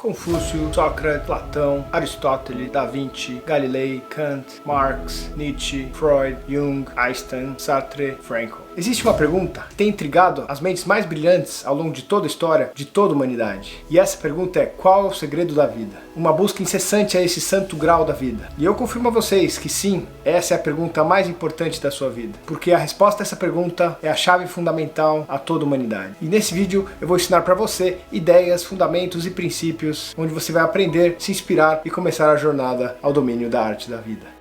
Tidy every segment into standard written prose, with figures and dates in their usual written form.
Confúcio, Sócrates, Platão, Aristóteles, Da Vinci, Galilei, Kant, Marx, Nietzsche, Freud, Jung, Einstein, Sartre, Frankl. Existe uma pergunta que tem intrigado as mentes mais brilhantes ao longo de toda a história, de toda a humanidade. E essa pergunta é: qual é o segredo da vida? Uma busca incessante a esse santo grau da vida. E eu confirmo a vocês que sim, essa é a pergunta mais importante da sua vida. Porque a resposta a essa pergunta é a chave fundamental a toda a humanidade. E nesse vídeo eu vou ensinar para você ideias, fundamentos e princípios onde você vai aprender, se inspirar e começar a jornada ao domínio da arte da vida.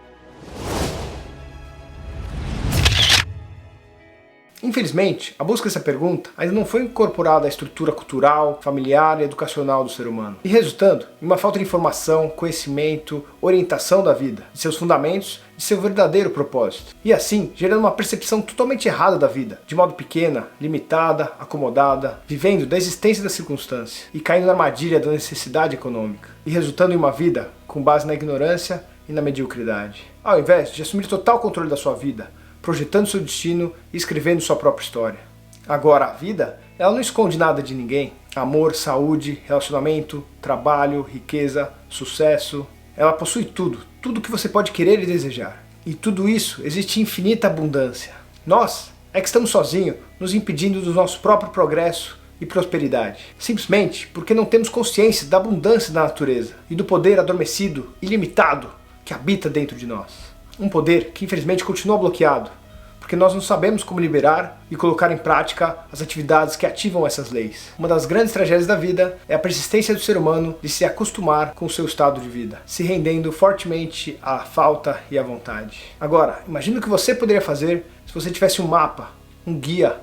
Infelizmente, a busca dessa pergunta ainda não foi incorporada à estrutura cultural, familiar e educacional do ser humano, e resultando em uma falta de informação, conhecimento, orientação da vida, de seus fundamentos, de seu verdadeiro propósito, e assim gerando uma percepção totalmente errada da vida, de modo pequena, limitada, acomodada, vivendo da existência da circunstância e caindo na armadilha da necessidade econômica, e resultando em uma vida com base na ignorância e na mediocridade. Ao invés de assumir total controle da sua vida, projetando seu destino e escrevendo sua própria história. Agora, a vida, ela não esconde nada de ninguém. Amor, saúde, relacionamento, trabalho, riqueza, sucesso. Ela possui tudo, tudo que você pode querer e desejar. E tudo isso existe em infinita abundância. Nós é que estamos sozinhos, nos impedindo do nosso próprio progresso e prosperidade. Simplesmente porque não temos consciência da abundância da natureza e do poder adormecido, ilimitado, que habita dentro de nós. Um poder que infelizmente continua bloqueado, porque nós não sabemos como liberar e colocar em prática as atividades que ativam essas leis. Uma das grandes tragédias da vida é a persistência do ser humano de se acostumar com o seu estado de vida, se rendendo fortemente à falta e à vontade. Agora, imagine o que você poderia fazer se você tivesse um mapa, um guia,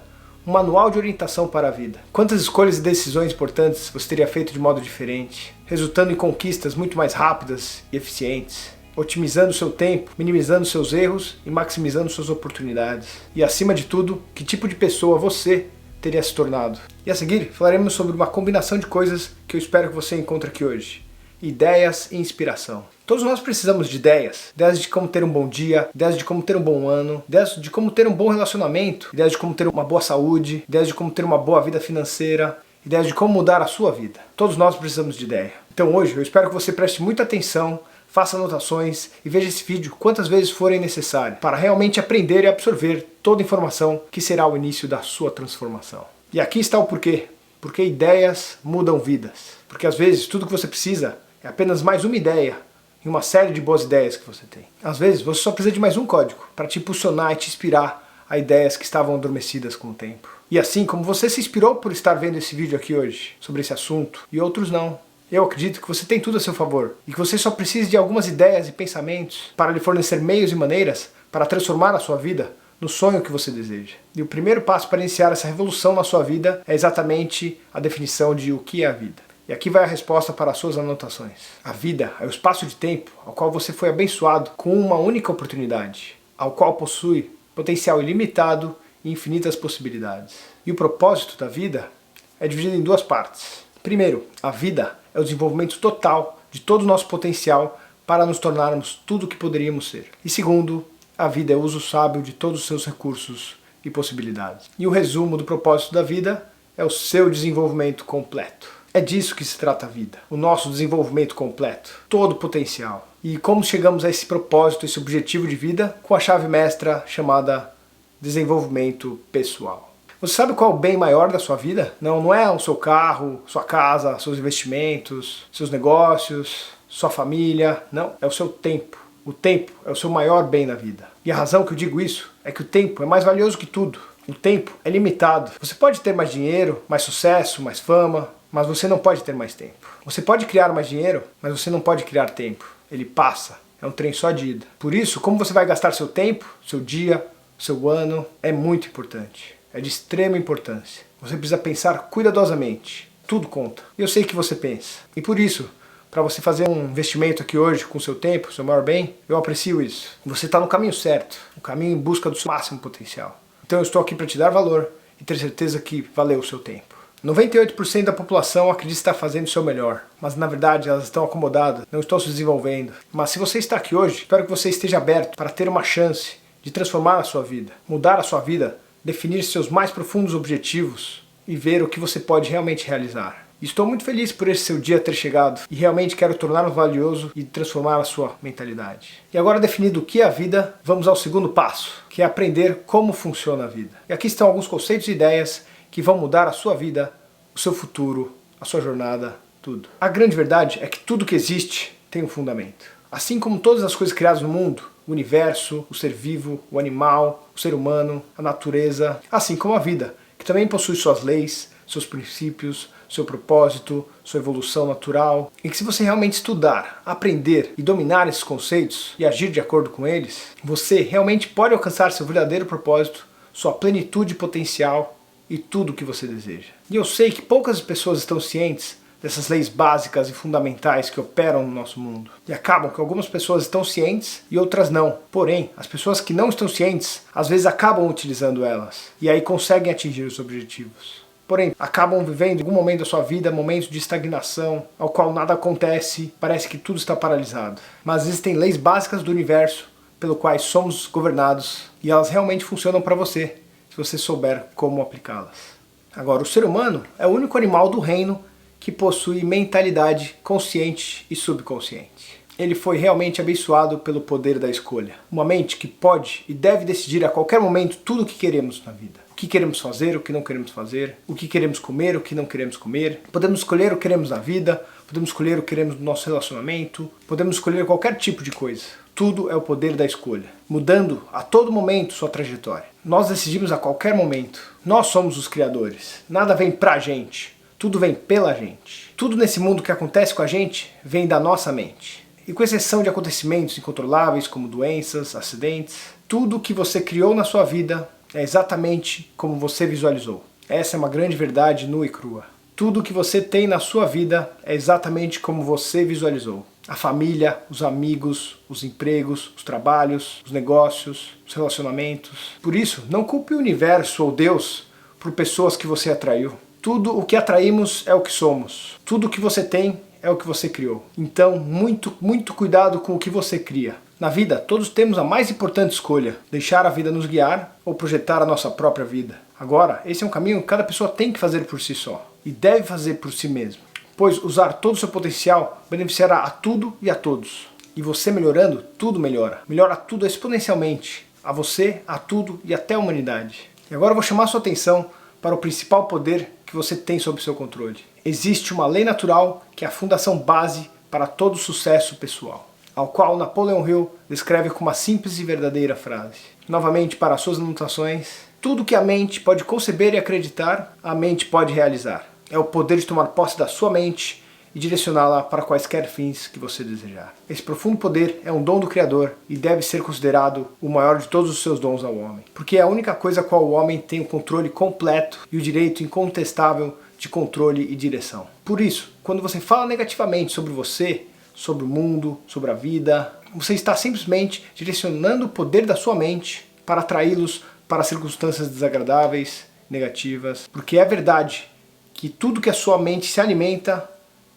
um manual de orientação para a vida. Quantas escolhas e decisões importantes você teria feito de modo diferente, resultando em conquistas muito mais rápidas e eficientes, otimizando seu tempo, minimizando seus erros e maximizando suas oportunidades. E acima de tudo, que tipo de pessoa você teria se tornado. E a seguir, falaremos sobre uma combinação de coisas que eu espero que você encontre aqui hoje. Ideias e inspiração. Todos nós precisamos de ideias. Ideias de como ter um bom dia, ideias de como ter um bom ano, ideias de como ter um bom relacionamento, ideias de como ter uma boa saúde, ideias de como ter uma boa vida financeira, ideias de como mudar a sua vida. Todos nós precisamos de ideia. Então hoje eu espero que você preste muita atenção, faça anotações e veja esse vídeo quantas vezes forem necessárias para realmente aprender e absorver toda a informação que será o início da sua transformação. E aqui está o porquê. Porque ideias mudam vidas. Porque às vezes tudo que você precisa é apenas mais uma ideia e uma série de boas ideias que você tem. Às vezes você só precisa de mais um código para te impulsionar e te inspirar a ideias que estavam adormecidas com o tempo. E assim como você se inspirou por estar vendo esse vídeo aqui hoje sobre esse assunto e outros não, eu acredito que você tem tudo a seu favor e que você só precisa de algumas ideias e pensamentos para lhe fornecer meios e maneiras para transformar a sua vida no sonho que você deseja. E o primeiro passo para iniciar essa revolução na sua vida é exatamente a definição de o que é a vida. E aqui vai a resposta para as suas anotações. A vida é o espaço de tempo ao qual você foi abençoado com uma única oportunidade, ao qual possui potencial ilimitado e infinitas possibilidades. E o propósito da vida é dividido em duas partes. Primeiro, a vida é o desenvolvimento total de todo o nosso potencial para nos tornarmos tudo o que poderíamos ser. E segundo, a vida é o uso sábio de todos os seus recursos e possibilidades. E o resumo do propósito da vida é o seu desenvolvimento completo. É disso que se trata a vida, o nosso desenvolvimento completo, todo o potencial. E como chegamos a esse propósito, esse objetivo de vida, com a chave mestra chamada desenvolvimento pessoal. Você sabe qual é o bem maior da sua vida? Não é o seu carro, sua casa, seus investimentos, seus negócios, sua família. Não, é o seu tempo. O tempo é o seu maior bem na vida. E a razão que eu digo isso é que o tempo é mais valioso que tudo. O tempo é limitado. Você pode ter mais dinheiro, mais sucesso, mais fama, mas você não pode ter mais tempo. Você pode criar mais dinheiro, mas você não pode criar tempo. Ele passa. É um trem só de ida. Por isso, como você vai gastar seu tempo, seu dia, seu ano, é muito importante. É de extrema importância. Você precisa pensar cuidadosamente. Tudo conta. E eu sei que você pensa. E por isso, para você fazer um investimento aqui hoje com o seu tempo, seu maior bem, eu aprecio isso. Você está no caminho certo. No caminho em busca do seu máximo potencial. Então eu estou aqui para te dar valor e ter certeza que valeu o seu tempo. 98% da população acredita estar fazendo o seu melhor, mas na verdade elas estão acomodadas, não estão se desenvolvendo. Mas se você está aqui hoje, espero que você esteja aberto para ter uma chance de transformar a sua vida, mudar a sua vida, definir seus mais profundos objetivos e ver o que você pode realmente realizar. Estou muito feliz por esse seu dia ter chegado e realmente quero torná-lo valioso e transformar a sua mentalidade. E agora definido o que é a vida, vamos ao segundo passo, que é aprender como funciona a vida. E aqui estão alguns conceitos e ideias que vão mudar a sua vida, o seu futuro, a sua jornada, tudo. A grande verdade é que tudo que existe tem um fundamento. Assim como todas as coisas criadas no mundo, o universo, o ser vivo, o animal, o ser humano, a natureza, assim como a vida, que também possui suas leis, seus princípios, seu propósito, sua evolução natural, e que se você realmente estudar, aprender e dominar esses conceitos e agir de acordo com eles, você realmente pode alcançar seu verdadeiro propósito, sua plenitude potencial e tudo o que você deseja. E eu sei que poucas pessoas estão cientes dessas leis básicas e fundamentais que operam no nosso mundo. E acabam que algumas pessoas estão cientes e outras não. Porém, as pessoas que não estão cientes, às vezes acabam utilizando elas. E aí conseguem atingir os objetivos. Porém, acabam vivendo em algum momento da sua vida momentos de estagnação, ao qual nada acontece, parece que tudo está paralisado. Mas existem leis básicas do universo, pelo quais somos governados, e elas realmente funcionam para você, se você souber como aplicá-las. Agora, o ser humano é o único animal do reino que possui mentalidade consciente e subconsciente. Ele foi realmente abençoado pelo poder da escolha. Uma mente que pode e deve decidir a qualquer momento tudo o que queremos na vida. O que queremos fazer, o que não queremos fazer, o que queremos comer, o que não queremos comer. Podemos escolher o que queremos na vida, podemos escolher o que queremos no nosso relacionamento, podemos escolher qualquer tipo de coisa. Tudo é o poder da escolha, mudando a todo momento sua trajetória. Nós decidimos a qualquer momento. Nós somos os criadores. Nada vem pra gente, tudo vem pela gente. Tudo nesse mundo que acontece com a gente vem da nossa mente. E com exceção de acontecimentos incontroláveis como doenças, acidentes, tudo o que você criou na sua vida é exatamente como você visualizou. Essa é uma grande verdade nua e crua. Tudo o que você tem na sua vida é exatamente como você visualizou. A família, os amigos, os empregos, os trabalhos, os negócios, os relacionamentos. Por isso, não culpe o universo ou Deus por pessoas que você atraiu. Tudo o que atraímos é o que somos. Tudo o que você tem é o que você criou. Então, muito cuidado com o que você cria. Na vida, todos temos a mais importante escolha: deixar a vida nos guiar ou projetar a nossa própria vida. Agora, esse é um caminho que cada pessoa tem que fazer por si só, e deve fazer por si mesmo, pois usar todo o seu potencial beneficiará a tudo e a todos. E você melhorando, tudo melhora. Melhora tudo exponencialmente, a você, a tudo e até a humanidade. E agora eu vou chamar a sua atenção para o principal poder que você tem sob seu controle. Existe uma lei natural que é a fundação base para todo sucesso pessoal, ao qual Napoleon Hill descreve com uma simples e verdadeira frase. Novamente, para suas anotações: tudo que a mente pode conceber e acreditar, a mente pode realizar. É o poder de tomar posse da sua mente e direcioná-la para quaisquer fins que você desejar. Esse profundo poder é um dom do Criador e deve ser considerado o maior de todos os seus dons ao homem, porque é a única coisa a qual o homem tem o controle completo e o direito incontestável de controle e direção. Por isso, quando você fala negativamente sobre você, sobre o mundo, sobre a vida, você está simplesmente direcionando o poder da sua mente para atraí-los para circunstâncias desagradáveis, negativas, porque é verdade que tudo que a sua mente se alimenta,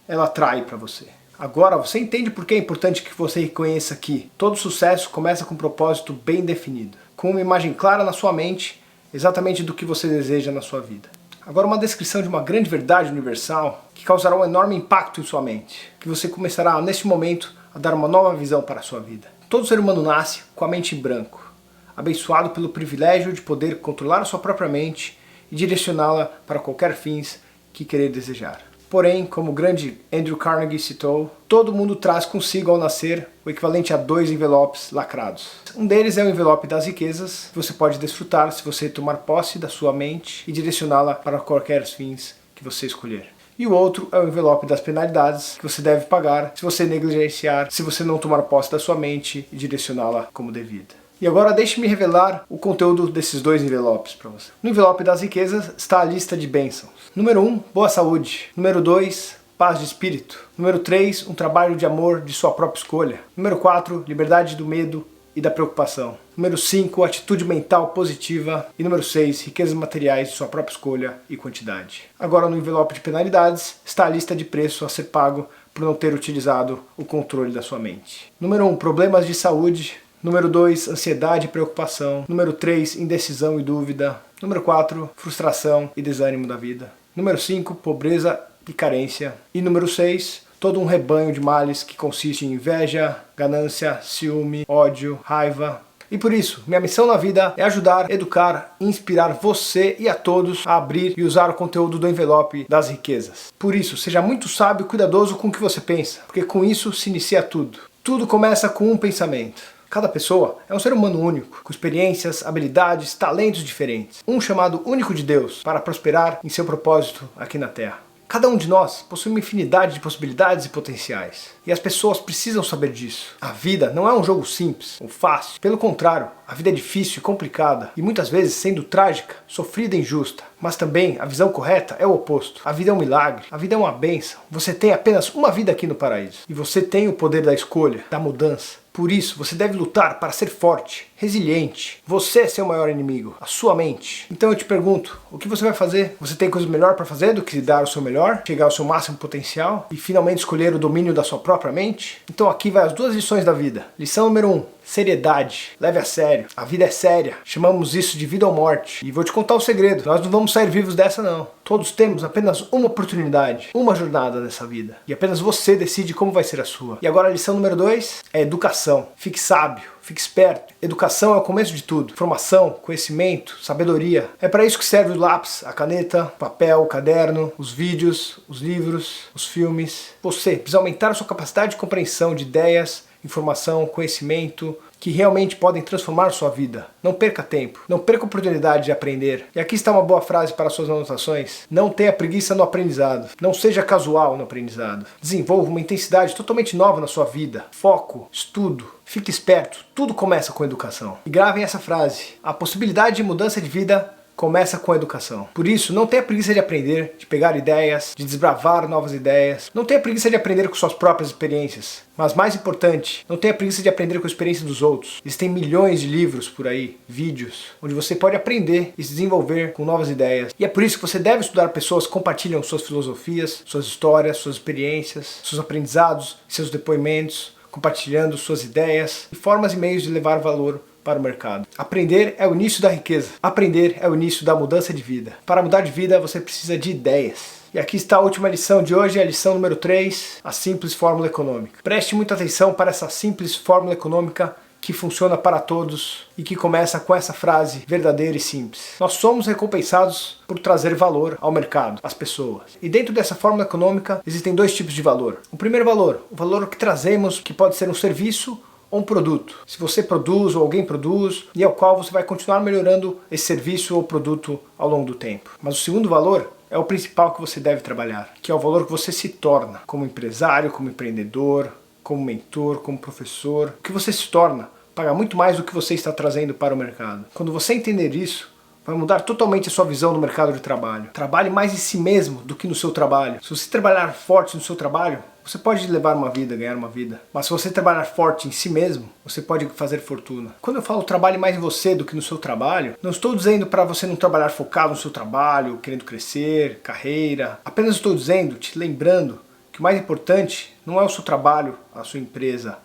ela atrai para você. Agora você entende por que é importante que você reconheça que todo sucesso começa com um propósito bem definido, com uma imagem clara na sua mente, exatamente do que você deseja na sua vida. Agora uma descrição de uma grande verdade universal que causará um enorme impacto em sua mente, que você começará neste momento a dar uma nova visão para a sua vida. Todo ser humano nasce com a mente em branco, abençoado pelo privilégio de poder controlar a sua própria mente e direcioná-la para qualquer fins que querer desejar. Porém, como o grande Andrew Carnegie citou, todo mundo traz consigo ao nascer o equivalente a 2 envelopes lacrados. Um deles é o envelope das riquezas, que você pode desfrutar se você tomar posse da sua mente e direcioná-la para qualquer fins que você escolher. E o outro é o envelope das penalidades, que você deve pagar se você negligenciar, se você não tomar posse da sua mente e direcioná-la como devido. E agora deixe-me revelar o conteúdo desses 2 envelopes para você. No envelope das riquezas está a lista de bênçãos. Número 1, boa saúde. Número 2, paz de espírito. Número 3, um trabalho de amor de sua própria escolha. Número 4, liberdade do medo e da preocupação. Número 5, atitude mental positiva. E número 6, riquezas materiais de sua própria escolha e quantidade. Agora no envelope de penalidades está a lista de preço a ser pago por não ter utilizado o controle da sua mente. Número 1, problemas de saúde. Número 2, ansiedade e preocupação. Número 3, indecisão e dúvida. Número 4, frustração e desânimo da vida. Número 5, pobreza e carência. E número 6, todo um rebanho de males que consiste em inveja, ganância, ciúme, ódio, raiva. E por isso, minha missão na vida é ajudar, educar e inspirar você e a todos a abrir e usar o conteúdo do envelope das riquezas. Por isso, seja muito sábio e cuidadoso com o que você pensa, porque com isso se inicia tudo. Tudo começa com um pensamento. Cada pessoa é um ser humano único, com experiências, habilidades, talentos diferentes. Um chamado único de Deus para prosperar em seu propósito aqui na Terra. Cada um de nós possui uma infinidade de possibilidades e potenciais. E as pessoas precisam saber disso. A vida não é um jogo simples ou fácil. Pelo contrário, a vida é difícil e complicada. E muitas vezes sendo trágica, sofrida e injusta. Mas também a visão correta é o oposto. A vida é um milagre. A vida é uma bênção. Você tem apenas uma vida aqui no paraíso. E você tem o poder da escolha, da mudança. Por isso, você deve lutar para ser forte, resiliente. Você é seu maior inimigo, a sua mente. Então eu te pergunto, o que você vai fazer? Você tem coisa melhor para fazer do que dar o seu melhor? Chegar ao seu máximo potencial? E finalmente escolher o domínio da sua própria mente? Então aqui vai as 2 lições da vida. Lição número 1. Seriedade. Leve a sério. A vida é séria. Chamamos isso de vida ou morte. E vou te contar o segredo. Nós não vamos sair vivos dessa não. Todos temos apenas uma oportunidade, uma jornada nessa vida. E apenas você decide como vai ser a sua. E agora a lição número 2 é educação. Fique sábio. Fique esperto. Educação é o começo de tudo. Formação, conhecimento, sabedoria. É para isso que serve o lápis, a caneta, o papel, o caderno, os vídeos, os livros, os filmes. Você precisa aumentar a sua capacidade de compreensão de ideias, informação, conhecimento, que realmente podem transformar sua vida. Não perca tempo, não perca a oportunidade de aprender. E aqui está uma boa frase para suas anotações. Não tenha preguiça no aprendizado. Não seja casual no aprendizado. Desenvolva uma intensidade totalmente nova na sua vida. Foco, estudo, fique esperto. Tudo começa com educação. E gravem essa frase. A possibilidade de mudança de vida começa com a educação. Por isso, não tenha preguiça de aprender, de pegar ideias, de desbravar novas ideias. Não tenha preguiça de aprender com suas próprias experiências. Mas mais importante, não tenha preguiça de aprender com a experiência dos outros. Existem milhões de livros por aí, vídeos, onde você pode aprender e se desenvolver com novas ideias. E é por isso que você deve estudar pessoas que compartilham suas filosofias, suas histórias, suas experiências, seus aprendizados, seus depoimentos, compartilhando suas ideias e formas e meios de levar valor para o mercado. Aprender é o início da riqueza. Aprender é o início da mudança de vida. Para mudar de vida, você precisa de ideias. E aqui está a última lição de hoje, a lição número 3, a simples fórmula econômica. Preste muita atenção para essa simples fórmula econômica que funciona para todos e que começa com essa frase verdadeira e simples. Nós somos recompensados por trazer valor ao mercado, às pessoas. E dentro dessa fórmula econômica existem 2 tipos de valor. O primeiro valor, o valor que trazemos, que pode ser um serviço ou um produto. Se você produz ou alguém produz, e ao qual você vai continuar melhorando esse serviço ou produto ao longo do tempo. Mas o segundo valor é o principal que você deve trabalhar, que é o valor que você se torna como empresário, como empreendedor, como mentor, como professor. O que você se torna paga muito mais do que você está trazendo para o mercado. Quando você entender isso, vai mudar totalmente a sua visão do mercado de trabalho. Trabalhe mais em si mesmo do que no seu trabalho. Se você trabalhar forte no seu trabalho, você pode levar uma vida, ganhar uma vida. Mas se você trabalhar forte em si mesmo, você pode fazer fortuna. Quando eu falo trabalhe mais em você do que no seu trabalho, não estou dizendo para você não trabalhar focado no seu trabalho, querendo crescer, carreira. Apenas estou dizendo, te lembrando, que o mais importante não é o seu trabalho, a sua empresa.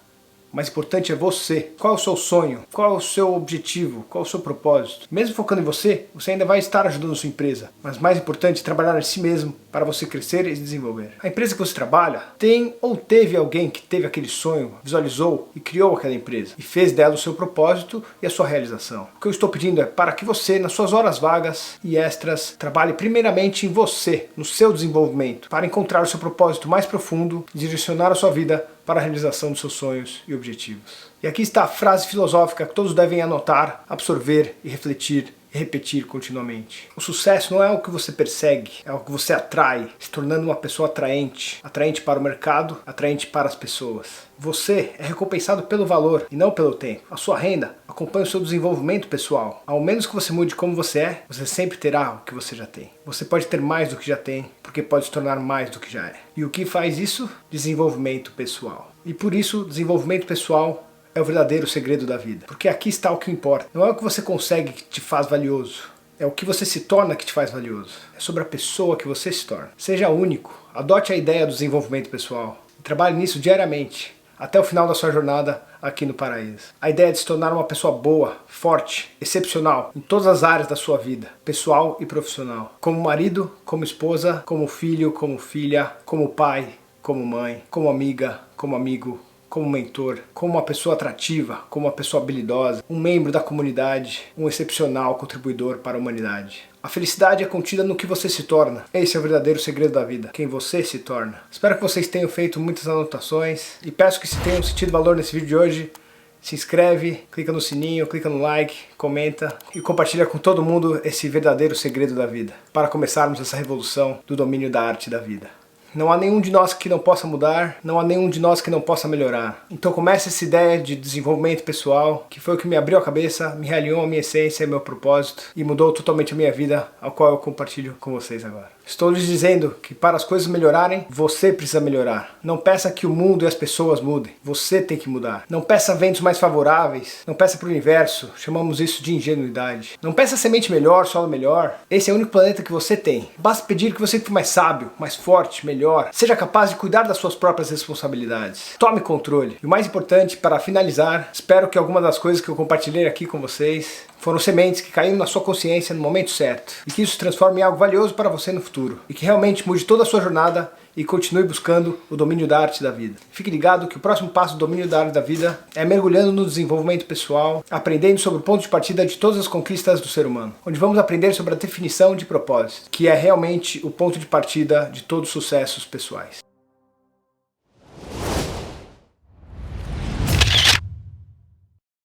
O mais importante é você. Qual é o seu sonho? Qual é o seu objetivo? Qual é o seu propósito? Mesmo focando em você, você ainda vai estar ajudando a sua empresa. Mas mais importante é trabalhar em si mesmo para você crescer e se desenvolver. A empresa que você trabalha tem ou teve alguém que teve aquele sonho, visualizou e criou aquela empresa e fez dela o seu propósito e a sua realização. O que eu estou pedindo é para que você, nas suas horas vagas e extras, trabalhe primeiramente em você, no seu desenvolvimento, para encontrar o seu propósito mais profundo e direcionar a sua vida para a realização dos seus sonhos e objetivos. E aqui está a frase filosófica que todos devem anotar, absorver e refletir e repetir continuamente. O sucesso não é o que você persegue, é o que você atrai, se tornando uma pessoa atraente. Atraente para o mercado, atraente para as pessoas. Você é recompensado pelo valor e não pelo tempo. A sua renda acompanha o seu desenvolvimento pessoal. Ao menos que você mude como você é, você sempre terá o que você já tem. Você pode ter mais do que já tem, porque pode se tornar mais do que já é. E o que faz isso? Desenvolvimento pessoal. E por isso, desenvolvimento pessoal é o verdadeiro segredo da vida. Porque aqui está o que importa. Não é o que você consegue que te faz valioso. É o que você se torna que te faz valioso. É sobre a pessoa que você se torna. Seja único. Adote a ideia do desenvolvimento pessoal. E trabalhe nisso diariamente. até o final da sua jornada aqui no paraíso. A ideia é de se tornar uma pessoa boa, forte, excepcional em todas as áreas da sua vida, pessoal e profissional. Como marido, como esposa, como filho, como filha, como pai, como mãe, como amiga, como amigo, como mentor, como uma pessoa atrativa, como uma pessoa habilidosa, um membro da comunidade, um excepcional contribuidor para a humanidade. A felicidade é contida no que você se torna. Esse é o verdadeiro segredo da vida, quem você se torna. Espero que vocês tenham feito muitas anotações e peço que se tenham sentido valor nesse vídeo de hoje, se inscreve, clica no sininho, clica no like, comenta e compartilha com todo mundo esse verdadeiro segredo da vida, para começarmos essa revolução do domínio da arte da vida. Não há nenhum de nós que não possa mudar, não há nenhum de nós que não possa melhorar. Então comece essa ideia de desenvolvimento pessoal, que foi o que me abriu a cabeça, me realinhou a minha essência e meu propósito, e mudou totalmente a minha vida, ao qual eu compartilho com vocês agora. Estou lhes dizendo que para as coisas melhorarem, você precisa melhorar. Não peça que o mundo e as pessoas mudem, você tem que mudar. Não peça ventos mais favoráveis, não peça para o universo, chamamos isso de ingenuidade. Não peça semente melhor, solo melhor, esse é o único planeta que você tem. Basta pedir que você fique mais sábio, mais forte, melhor, seja capaz de cuidar das suas próprias responsabilidades. Tome controle. E o mais importante, para finalizar, espero que algumas das coisas que eu compartilhei aqui com vocês foram sementes que caíram na sua consciência no momento certo e que isso se transforme em algo valioso para você no futuro e que realmente mude toda a sua jornada e continue buscando o domínio da arte da vida. Fique ligado que o próximo passo do domínio da arte da vida é mergulhando no desenvolvimento pessoal, aprendendo sobre o ponto de partida de todas as conquistas do ser humano, onde vamos aprender sobre a definição de propósito, que é realmente o ponto de partida de todos os sucessos pessoais.